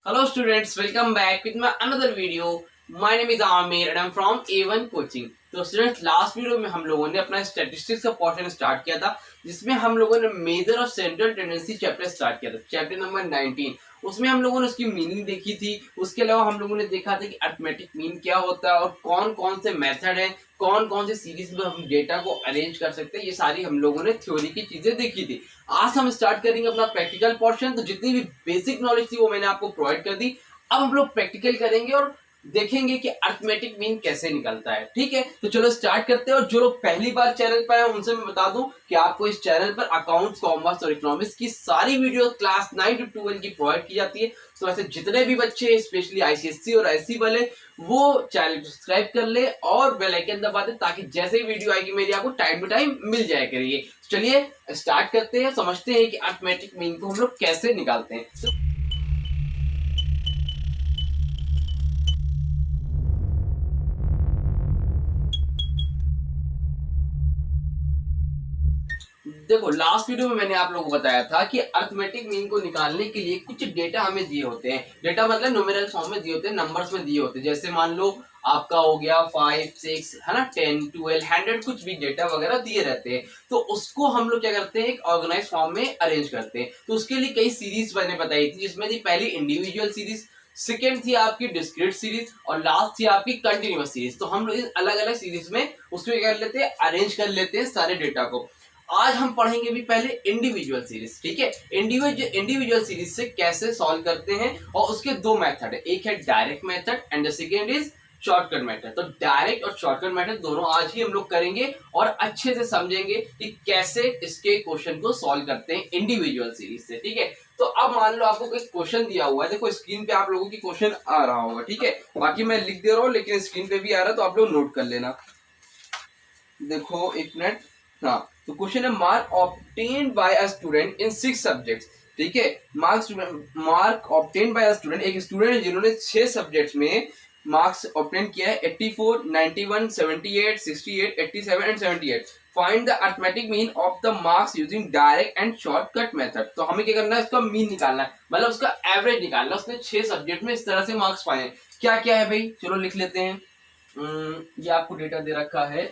Hello students, welcome back with my another video. My name is Amir and I'm from A1 Coaching. तो students last video में हम लोगों ने अपना statistics का पोर्शन स्टार्ट किया था जिसमें हम लोगों ने मेजर और सेंट्रल टेंडेंसी चैप्टर स्टार्ट किया था, चैप्टर नंबर 19। उसमें हम लोगों ने उसकी मीनिंग देखी थी। उसके अलावा हम लोगों ने देखा था कि अरिथमेटिक मीन क्या होता है और कौन कौन से मेथड हैं, कौन कौन से सीरीज में हम डेटा को अरेंज कर सकते हैं। ये सारी हम लोगों ने थ्योरी की चीजें देखी थी। आज हम स्टार्ट करेंगे अपना प्रैक्टिकल पोर्शन। तो जितनी भी बेसिक नॉलेज थी वो मैंने आपको प्रोवाइड कर दी। अब हम लोग प्रैक्टिकल करेंगे और देखेंगे कि अरिथमेटिक मीन कैसे निकलता है। ठीक है, तो चलो स्टार्ट करते हैं। और जो लोग पहली बार चैनल पर हैं उनसे मैं बता दूं कि आपको इस चैनल पर अकाउंट्स, कॉमर्स और इकोनॉमिक्स की सारी वीडियो क्लास 9 to 12 की प्रोवाइड की जाती है। तो ऐसे जितने भी बच्चे स्पेशली आईसीएससी और एससी वाले वो चैनल को सब्सक्राइब कर ले और बेल आइकन दबा दे ताकि जैसे ही वीडियो आएगी मेरी आपको टाइम टू टाइम मिल जाया करिए। चलिए स्टार्ट करते हैं, समझते हैं कि अरिथमेटिक मीन को हम लोग कैसे निकालते हैं। देखो लास्ट वीडियो में मैंने आप लोगों को बताया था कि अरिथमेटिक मीन को निकालने के लिए कुछ डेटा हमें दिए होते हैं। डेटा मतलब न्यूमेरिकल फॉर्म में दिए होते हैं, नंबर्स में दिए होते हैं। जैसे मान लो आपका हो गया 5, 6 है ना, 10, 12, 100 कुछ भी डेटा वगैरह दिए रहते हैं। तो उसको हम लोग क्या करते हैं, एक ऑर्गेनाइज फॉर्म में अरेंज करते हैं। तो उसके लिए कई सीरीज मैंने बताई थी, जिसमें थी पहली इंडिविजुअल सीरीज, सेकेंड थी आपकी डिस्क्रीट सीरीज और लास्ट थी आपकी कंटिन्यूअस सीरीज। तो हम लोग इस अलग अलग सीरीज में उसको क्या कर लेते हैं, अरेंज कर लेते हैं सारे डेटा को। आज हम पढ़ेंगे भी पहले इंडिविजुअल सीरीज। ठीक है, इंडिविजुअल सीरीज से कैसे सॉल्व करते हैं और उसके दो मेथड है, एक है direct method and the second is shortcut method. तो डायरेक्ट और शॉर्टकट मेथड दोनों आज ही हम लोग करेंगे और अच्छे से समझेंगे कि कैसे इसके क्वेश्चन को सॉल्व करते हैं इंडिविजुअल सीरीज से। ठीक है, तो अब मान लो आपको कोई क्वेश्चन दिया हुआ है, देखो स्क्रीन पे आप लोगों की क्वेश्चन आ रहा होगा। ठीक है, बाकी मैं लिख दे रहा हूँ लेकिन स्क्रीन पे भी आ रहा है तो आप लोग नोट कर लेना। देखो एक मिनट। हाँ, तो क्वेश्चन है mark obtained by a student in 6 subjects. ठीक है, mark obtained by a student, एक स्टूडेंट है जिन्होंने 6 सब्जेक्ट्स में मार्क्स ऑब्टेन किया है 84, 91, 78, 68, 87 and 78। Find the arithmetic mean of the marks using direct and shortcut method. तो हमें क्या करना है, इसका मीन निकालना है, मतलब उसका एवरेज निकालना है। उसने 6 सब्जेक्ट में इस तरह से मार्क्स पाए हैं। क्या क्या है भाई, चलो लिख लेते हैं। ये आपको डेटा दे रखा है,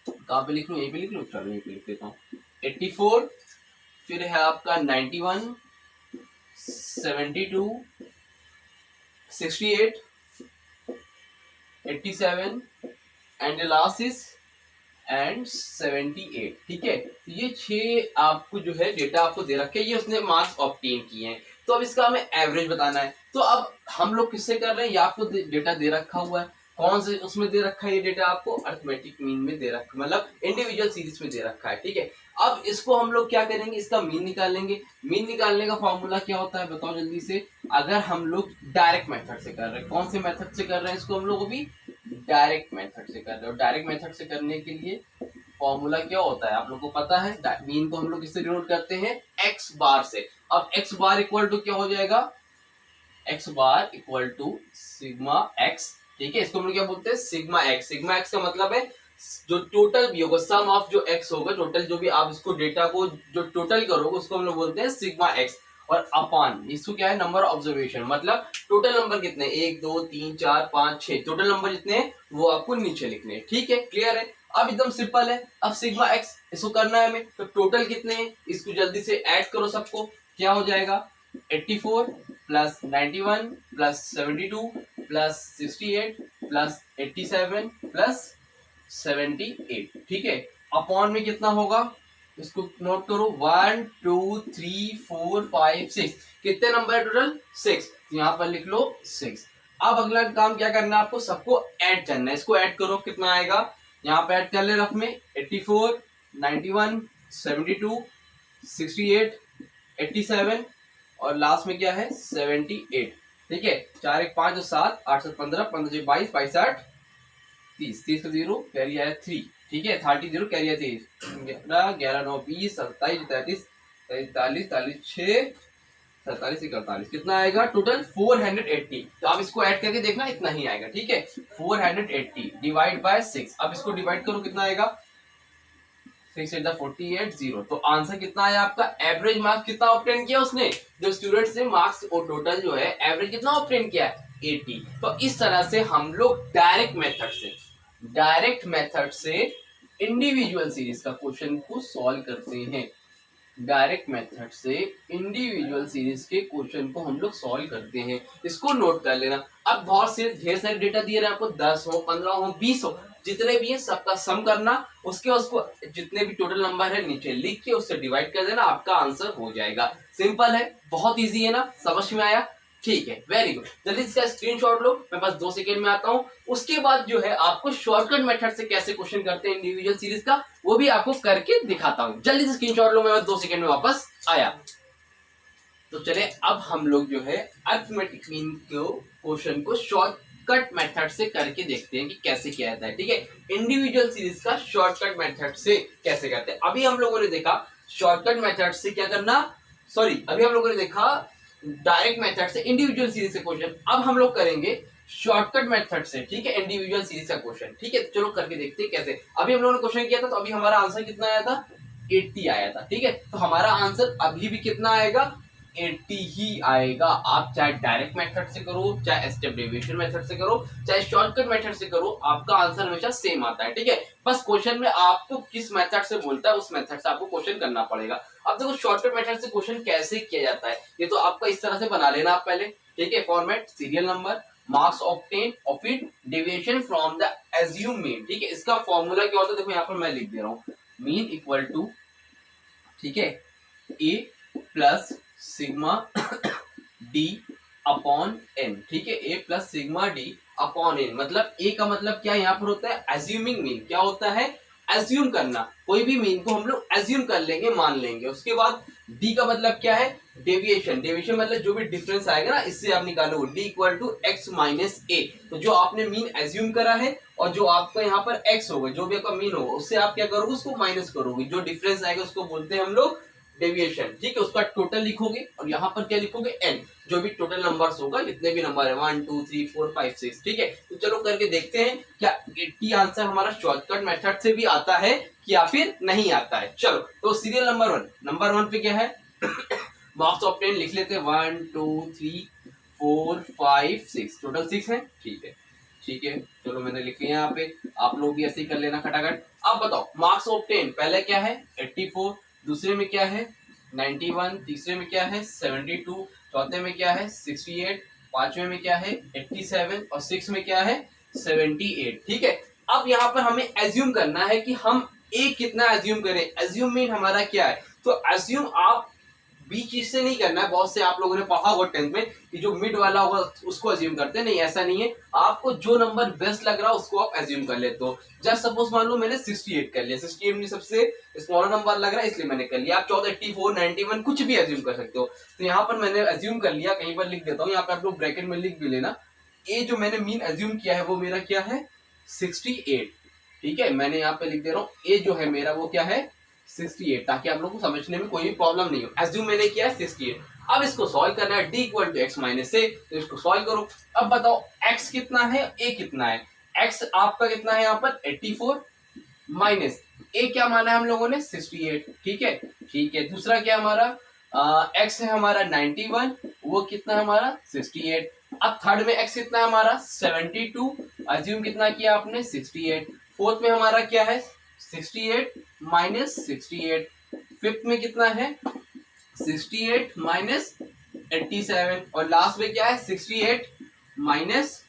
कहाँ पे लिख लूँ, यहीं पे लिख लूँ, चलो यहीं पे लिख लेता हूँ। 84, फिर है आपका 91, 72, 68, 87 एंड लास्ट इज एंड 78। ठीक है, तो ये 6 आपको जो है डेटा आपको दे रखे हैं, ये उसने मार्क्स ऑब्टेन किए हैं। तो अब इसका हमें एवरेज बताना है। तो अब हम लोग किससे कर रहे हैं, ये आपको डेटा दे रखा हुआ है, कौन से उसमें दे रखा है ये डेटा, आपको अरिथमेटिक मीन में दे रखा है, मतलब इंडिविजुअल सीरीज में दे रखा है। ठीक है, अब इसको हम लोग क्या करेंगे, इसका मीन निकालेंगे। मीन निकालने का फॉर्मूला क्या होता है बताओ जल्दी से। अगर हम लोग डायरेक्ट मेथड से कर रहे हैं, कौन से मेथड से कर रहे हैं इसको, हम लोग अभी डायरेक्ट मेथड से कर रहे हैं। और डायरेक्ट मेथड से करने के लिए फॉर्मूला क्या होता है आप लोग को पता है। मीन को हम लोग किससे डिनोट करते हैं, एक्स बार से। अब एक्स बार इक्वल टू क्या हो जाएगा, x bar equal to sigma x. ठीक है, इसको हम लोग क्या बोलते हैं, सिग्मा एक्स। सिग्मा एक्स का मतलब है जो टोटल भी होगा, सम ऑफ जो एक्स होगा, टोटल जो भी आप इसको डेटा को जो टोटल करोगे उसको हम लोग बोलते हैं सिग्मा एक्स। और अपान इसको क्या है, नंबर ऑब्जर्वेशन, मतलब टोटल नंबर कितने, 1, 2, 3, 4, 5, 6, टोटल नंबर जितने हैं वो आपको नीचे लिखने हैं। ठीक है, क्लियर है। अब एकदम सिंपल है। अब सिग्मा एक्स इसको करना है हमें, तो टोटल कितने हैं इसको जल्दी से ऐड करो सबको। क्या हो जाएगा, 84 plus 91 plus 72 plus 68 plus 87 plus 78। ठीक है, अपॉन में कितना होगा इसको नोट करो, 1, 2, 3, 4, 5, 6, कितने नंबर है टोटल, 6। तो यहाँ पर लिख लो 6। अब अगला काम क्या करना है आपको, सबको ऐड करना है। इसको ऐड करो, कितना आएगा, यहाँ पे ऐड कर ले रफ में 84, 91, 72, 68, 87 और लास्ट में क्या है 78। ठीक है, 4, 1, 5, 2, 7, 8, 7, 15, 15, 6, 22, 22, 8, 30, 30 का 0 कैरी आया 3। ठीक है, 30 0 कैरी आया 3, 11, 11, 9, 20, 27, 33, 43, 46, 47, 48, कितना आएगा टोटल 480। तो आप इसको ऐड करके देखना इतना ही आएगा। ठीक है, 480 डिवाइड बाय 6। अब इसको डिवाइड करो, कितना आएगा 6 8 48 0। तो आंसर कितना आया आपका? एवरेज मार्क्स कितना ऑब्टेन किया उसने, जो स्टूडेंट्स ने मार्क्स और टोटल जो है एवरेज कितना ऑब्टेन किया? 80। तो इस तरह से हम लोग डायरेक्ट मेथड से इंडिविजुअल सीरीज का क्वेश्चन को सॉल्व करते हैं। डायरेक्ट मेथड से इंडिविजुअल सीरीज के क्वेश्चन को हम लोग सॉल्व करते हैं। इसको नोट कर लेना। अब बहुत से ढेर सारे डेटा दिए रहे आपको, 10 हो, 15 हो, 20 हो, जितने भी है सबका सम करना, उसको जितने भी टोटल नंबर है नीचे लिख के उससे डिवाइड कर देना, आपका आंसर हो जाएगा। सिंपल है, बहुत इजी है ना, समझ में आया? ठीक है, वेरी गुड। जल्दी इसका स्क्रीनशॉट लो, मैं बस 2 सेकंड में आता हूं। उसके बाद जो है आपको शॉर्टकट मेथड से कैसे क्वेश्चन करते हैं इंडिविजुअल सीरीज का, वो भी आपको करके दिखाता हूं। जल्दी से स्क्रीनशॉट लो, मैं बस 2 सेकंड में वापस आया। तो चले अब हम लोग जो है अरिथमेटिक मीन को क्वेश्चन को शॉर्टकट मेथड से करके देखते हैं कि कैसे किया जाता है। ठीक है, इंडिविजुअल सीरीज का शॉर्टकट मेथड से कैसे करते हैं। अभी हम लोगों ने देखा शॉर्टकट मेथड से क्या करना, अभी हम लोगों ने देखा डायरेक्ट मेथड से इंडिविजुअल सीरीज से क्वेश्चन। अब हम लोग करेंगे शॉर्टकट मेथड से, ठीक है, इंडिविजुअल सीरीज का क्वेश्चन। ठीक है, चलो करके देखते हैं कैसे। अभी हम लोगों ने क्वेश्चन किया था, तो अभी हमारा आंसर कितना आया था? 80 आया था। ठीक है, तो हमारा आंसर अभी भी कितना आएगा? 80 ही आएगा। आप चाहे डायरेक्ट मेथड से करो, चाहे स्टेप डेविएशन मेथड से करो, चाहे शॉर्टकट मेथड से करो, आपका आंसर हमेशा सेम आता है। ठीक है, बस क्वेश्चन में आपको किस मेथड से बोलता है उस मेथड से आपको क्वेश्चन करना पड़ेगा। अब देखो शॉर्टकट मेथड से क्वेश्चन कैसे किया जाता है, ये तो आपका इस तरह से बना लेना आप पहले। ठीक है, format, serial number, marks obtain और फिर deviation from the assume mean. ठीक है, इसका फॉर्मूला क्या होता है, देखो यहाँ पर मैं लिख दे रहा हूँ, मीन इक्वल टू, ठीक है, a plus sigma d upon n. ठीक है, a plus sigma d upon n. मतलब ए का मतलब क्या यहाँ पर होता है? Assuming mean. क्या होता है? एज्यूम करना। कोई भी मीन को हम लोग एज्यूम कर लेंगे, मान लेंगे। उसके बाद डी का मतलब क्या है? डेविएशन। डेविएशन मतलब जो भी डिफरेंस आएगा ना, इससे आप निकालोगे d equal to x minus a. तो जो आपने मीन एज्यूम करा है और जो आपका यहाँ पर एक्स होगा, जो भी आपका मीन होगा, उससे आप क्या करोगे? उसको माइनस करोगे। जो डिफरेंस आएगा उसको बोलते हैं हम लोग डेविएशन। ठीक है, उसका टोटल लिखोगे और यहाँ पर क्या लिखोगे? एन। जो भी टोटल नंबर्स होगा, जितने भी नंबर है 1 2 3 4 5 6। ठीक है, तो चलो करके देखते हैं क्या 80 आंसर हमारा शॉर्टकट मेथड से भी आता है या फिर नहीं आता है। चलो, तो सीरियल नंबर 1 पे क्या है? मार्क्स ऑब्टेन लिख लेते हैं, 1 2 3 4 5 6, टोटल 6 है। ठीक है, चलो मैंने लिख लिया यहाँ पे, आप लोग भी ऐसे ही कर लेना खटाखट। अब बताओ मार्क्स ऑब्टेन पहले क्या है? 84, दूसरे में क्या है? 91, तीसरे में क्या है? 72, चौथे में क्या है? 68, पांचवें में क्या है? 87 और 6 में क्या है? 78। ठीक है, अब यहाँ पर हमें एज्यूम करना है कि हम ए कितना एज्यूम करें। एज्यूम मीन हमारा क्या है? तो एज्यूम आप बी चीज से नहीं करना है। बहुत से आप लोगों ने पढ़ा होगा 10th में कि जो मिड वाला होगा उसको एज्यूम करते हैं। नहीं, ऐसा नहीं है। आपको जो नंबर बेस्ट लग रहा है उसको आप एज्यूम कर लेते हो। जस्ट सपोज मान लो मैंने 68 कर लिया, 68 में सबसे स्मॉलर नंबर लग रहा है इसलिए मैंने कर लिया। आप 14, 84, 91 कुछ भी एज्यूम कर सकते हो। तो यहाँ पर मैंने एज्यूम कर लिया, कहीं पर लिख देता हूँ, यहाँ पे आप लोग ब्रैकेट में लिख भी लेना। ए जो मैंने मीन एज्यूम किया है वो मेरा क्या है? 68। ठीक है, मैंने यहाँ पे लिख दे रहा हूँ, ए जो है मेरा वो क्या है? 68, ताकि आप लोग को समझने में कोई भी प्रॉब्लम नहीं हो। एज्यूम मैंने किया है 68। अब इसको सॉल्व करना है, d equal to x minus a, तो इसको सॉल्व करो। अब बताओ एक्स कितना है, ए कितना है? एक्स आपका कितना है यहाँ पर? 84 माइनस ए क्या माना है हम लोगों ने? 68। ठीक है, दूसरा क्या हमारा एक्स है हमारा 91, वो कितना है हमारा? 68। अब थर्ड में एक्स कितना है हमारा? 72, एज्यूम कितना किया आपने? 68। फोर्थ में हमारा क्या है? 68 माइनस 68। फिफ्थ में कितना है? 68 माइनस 87 और लास्ट में क्या है? 68 माइनस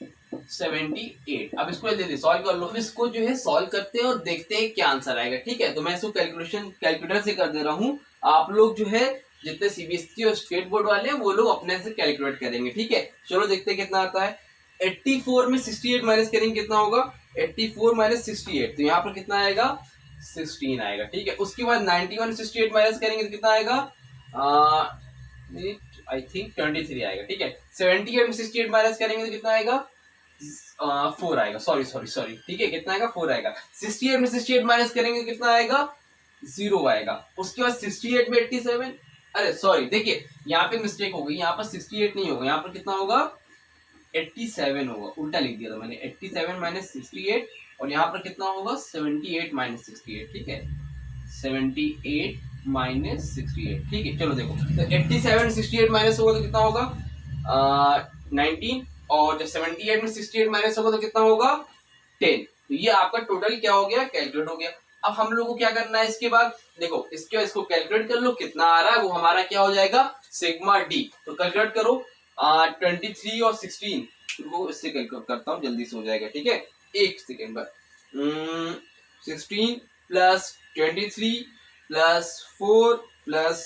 78। अब इसको जल्दी सॉल्व कर लो। इसको जो है सॉल्व करते हैं और देखते हैं क्या आंसर आएगा। ठीक है, तो मैं इसको कैलकुलेटर से कर दे रहा हूँ। आप लोग जो है जितने सीबीएसई और स्टेट बोर्ड वाले हैं वो लोग अपने से कैलकुलेट करेंगे। ठीक है, चलो देखते हैं कितना आता है। 84 में 68 माइनस करेंगे कितना होगा? 84 माइनस 68, तो यहाँ पर कितना आएगा? 16 आएगा। ठीक है, उसके बाद 91 68 माइनस करेंगे तो कितना आएगा? आई थिंक 23 आएगा। ठीक है, 78 में 68 माइनस करेंगे तो कितना आएगा? 4 आएगा। सॉरी। ठीक है, कितना आएगा? 4 आएगा। 68 में 68 माइनस करेंगे तो कितना आएगा? 0 आएगा। उसके बाद 68 में 87, अरे सॉरी, देखिए यहाँ पे मिस्टेक हो गई, यहाँ पर 68 नहीं होगा, यहाँ पर कितना होगा? 87 होगा, उल्टा लिख दिया था मैंने। 87 माइनस 68 और यहाँ पर कितना होगा? 78 माइनस 68। ठीक है, 78 माइनस 68, ठीक है। चलो देखो, तो 87 68 माइनस होगा तो कितना होगा 19, और जब 78 में 68 माइनस होगा तो कितना होगा 10। तो ये आपका टोटल क्या हो गया, कैलकुलेट हो गया। अब हम लोग को क्या करना है इसके बाद, देखो इसके इसको कैलकुलेट कर लो, कितना आ रहा है वो हमारा क्या हो जाएगा सिग्मा डी। तो कैलकुलेट करो 23 और 16 को इससे कैलकुलेट करता हूँ, जल्दी से हो जाएगा, ठीक है। एक सेकेंड बाद 16 प्लस 23 प्लस 4 प्लस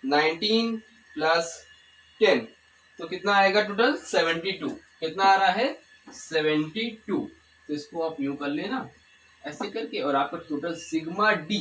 19 प्लस 10, तो कितना आएगा टोटल 72। कितना आ रहा है 72। तो इसको आप यूं कर लेना ऐसे करके, और आपका टोटल सिग्मा डी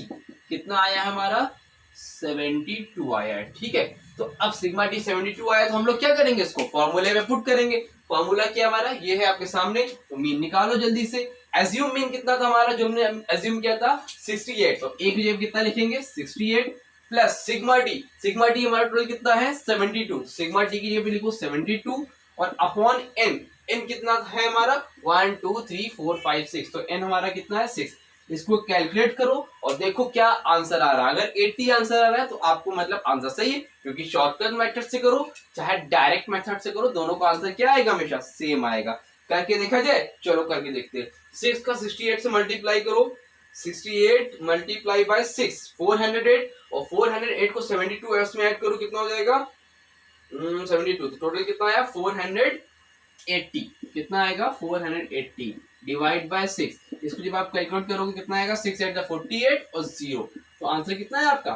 कितना आया हमारा 72 आया है, ठीक है। तो अब सिग्मा डी 72 आया तो हम लोग क्या करेंगे, इसको फॉर्मूले में पुट करेंगे। फॉर्मूला क्या हमारा ये है आपके सामने, तो मीन निकालो जल्दी से। एज्यूम मीन कितना था हमारा, जो हमने एज्यूम किया था 68, तो एक जगह कितना लिखेंगे 68 प्लस सिग्मा डी हमारा टोटल कितना है 72, सिग्मा डी की जगह पे लिखो 72 और अपॉन एन, एन कितना है हमारा 1 2 3 4 5 6, तो एन हमारा कितना है 6। इसको कैलकुलेट करो और देखो क्या आंसर आ रहा है। अगर 80 आंसर आ रहा है तो आपको मतलब आंसर सही है, क्योंकि शॉर्टकट मेथड से करो चाहे डायरेक्ट मेथड से करो, दोनों का आंसर क्या आएगा हमेशा सेम आएगा। करके देखा जाए, चलो करके देखते हैं। 6 का 68 से मल्टीप्लाई करो, 68 मल्टीप्लाई बाय 6 408, और 408 को 72 में ऐड करो, कितना हो जाएगा 72। तो टोटल कितना आया 480, कितना आएगा 480 डिवाइड बाय 6। इसको जब आप कैलकुलेट करोगे कितना आएगा 6 8 48 और 0, तो आंसर कितना है आपका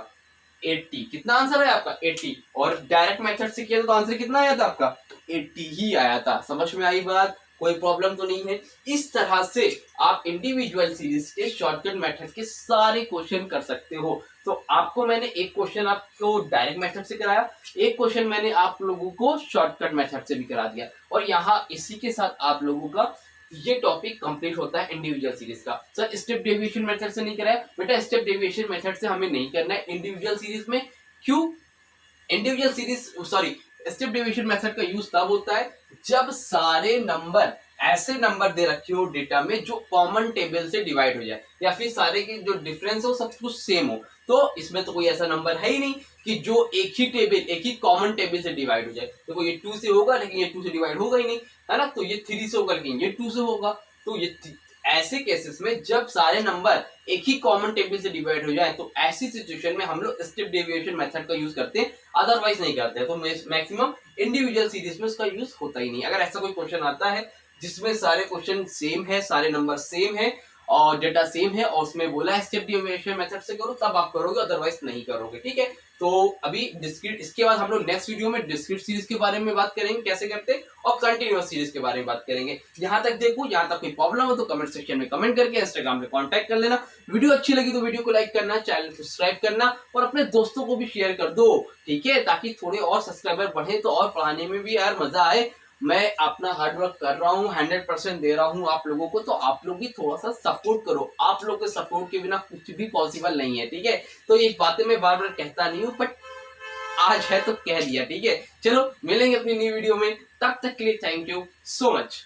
80। कितना आंसर है आपका 80, और डायरेक्ट मेथड से किया तो आंसर कितना आया था आपका 80 ही आया था। समझ में आई बात, कोई प्रॉब्लम तो नहीं है। इस तरह से आप इंडिविजुअल सीरीज के शॉर्टकट मेथड के सारे क्वेश्चन कर सकते हो। तो आपको मैंने एक क्वेश्चन आपको डायरेक्ट मेथड से कराया, एक क्वेश्चन मैंने आप लोगों को शॉर्टकट मेथड से भी करा दिया, और यहाँ इसी के साथ आप लोगों का ये टॉपिक कंप्लीट होता है इंडिविजुअल सीरीज का। सर स्टेप डेविएशन मेथड से नहीं कराया बेटा, स्टेप डेविएशन मेथड से हमें नहीं करना है इंडिविजुअल सीरीज में। क्यों, individual series sorry step deviation method का यूज तब होता है जब सारे नंबर ऐसे नंबर दे रखे हो डेटा में जो कॉमन टेबल से डिवाइड हो जाए, या फिर सारे के जो डिफरेंस हो सब कुछ सेम हो। तो इसमें तो कोई ऐसा नंबर है ही नहीं कि जो एक ही टेबल एक ही कॉमन टेबल से डिवाइड हो जाए। देखो ये 2 से होगा, लेकिन ये 2 से डिवाइड होगा ही नहीं, है ना। तो ये 3 से होगा, लेकिन ये 2 से होगा। तो ये ऐसे केसेस में जब सारे नंबर एक ही कॉमन टेबल से डिवाइड हो जाए, तो ऐसी सिचुएशन में हम लोग स्टेप डेविएशन मेथड का यूज करते हैं, अदरवाइज नहीं करते हैं। तो मैक्सिमम इंडिविजुअल सीरीज में उसका यूज होता ही नहीं। अगर ऐसा कोई क्वेश्चन आता है जिसमें सारे क्वेश्चन सेम है, सारे नंबर सेम है और डेटा सेम है, और उसमें बोला है स्टेप डेविएशन मेथड से करो, तब आप करोगे, अदरवाइज नहीं करोगे, ठीक है। तो अभी डिस्क्रीट, इसके बाद हम लोग नेक्स्ट वीडियो में डिस्क्रीट सीरीज के बारे में बात करेंगे कैसे करते हैं, और कंटिन्यूअस सीरीज के बारे में बात करेंगे। यहाँ तक देखो, यहाँ तक कोई प्रॉब्लम हो तो कमेंट सेक्शन में कमेंट करके इंस्टाग्राम पे कांटेक्ट कर लेना। वीडियो अच्छी लगी तो वीडियो को लाइक करना, चैनल सब्सक्राइब करना, और अपने दोस्तों को भी शेयर कर दो, ठीक है, ताकि थोड़े और सब्सक्राइबर बढ़े तो और पढ़ाने में भी यार मजा आए। मैं अपना हार्डवर्क कर रहा हूँ, 100% दे रहा हूँ आप लोगों को, तो आप लोग भी थोड़ा सा सपोर्ट करो। आप लोग के सपोर्ट के बिना कुछ भी पॉसिबल नहीं है, ठीक है। तो ये बातें मैं बार बार कहता नहीं हूँ, बट आज है तो कह दिया, ठीक है। चलो मिलेंगे अपनी नई वीडियो में, तब तक के लिए थैंक यू सो मच।